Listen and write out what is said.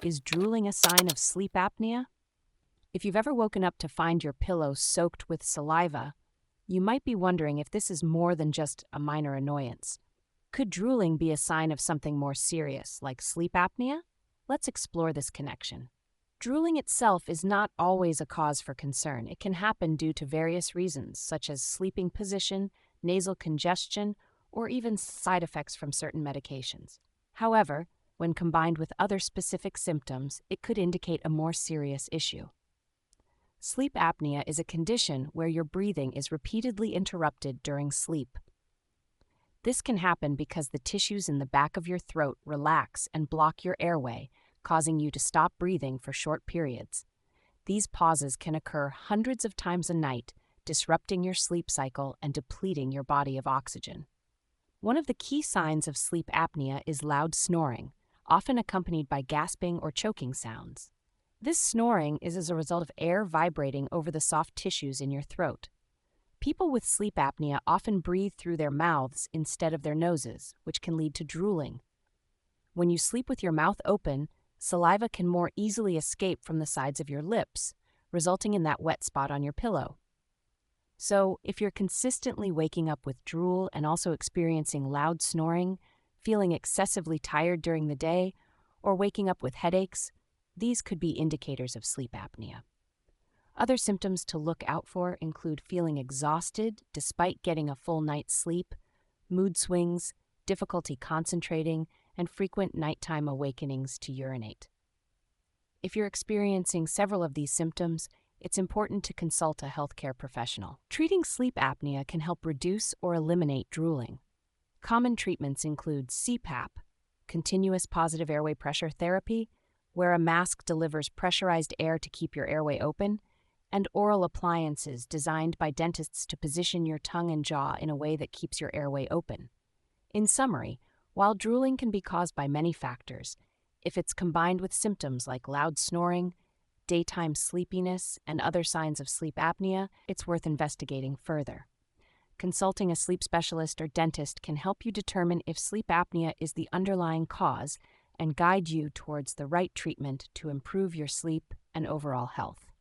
Is drooling a sign of sleep apnea? If you've ever woken up to find your pillow soaked with saliva, you might be wondering if this is more than just a minor annoyance. Could drooling be a sign of something more serious, like sleep apnea? Let's explore this connection. Drooling itself is not always a cause for concern. It can happen due to various reasons, such as sleeping position, nasal congestion, or even side effects from certain medications. However, when combined with other specific symptoms, it could indicate a more serious issue. Sleep apnea is a condition where your breathing is repeatedly interrupted during sleep. This can happen because the tissues in the back of your throat relax and block your airway, causing you to stop breathing for short periods. These pauses can occur hundreds of times a night, disrupting your sleep cycle and depleting your body of oxygen. One of the key signs of sleep apnea is loud snoring, often accompanied by gasping or choking sounds. This snoring is as a result of air vibrating over the soft tissues in your throat. People with sleep apnea often breathe through their mouths instead of their noses, which can lead to drooling. When you sleep with your mouth open, saliva can more easily escape from the sides of your lips, resulting in that wet spot on your pillow. So, if you're consistently waking up with drool and also experiencing loud snoring, feeling excessively tired during the day, or waking up with headaches, these could be indicators of sleep apnea. Other symptoms to look out for include feeling exhausted despite getting a full night's sleep, mood swings, difficulty concentrating, and frequent nighttime awakenings to urinate. If you're experiencing several of these symptoms, it's important to consult a healthcare professional. Treating sleep apnea can help reduce or eliminate drooling. Common treatments include CPAP, continuous positive airway pressure therapy, where a mask delivers pressurized air to keep your airway open, and oral appliances designed by dentists to position your tongue and jaw in a way that keeps your airway open. In summary, while drooling can be caused by many factors, if it's combined with symptoms like loud snoring, daytime sleepiness, and other signs of sleep apnea, it's worth investigating further. Consulting a sleep specialist or dentist can help you determine if sleep apnea is the underlying cause and guide you towards the right treatment to improve your sleep and overall health.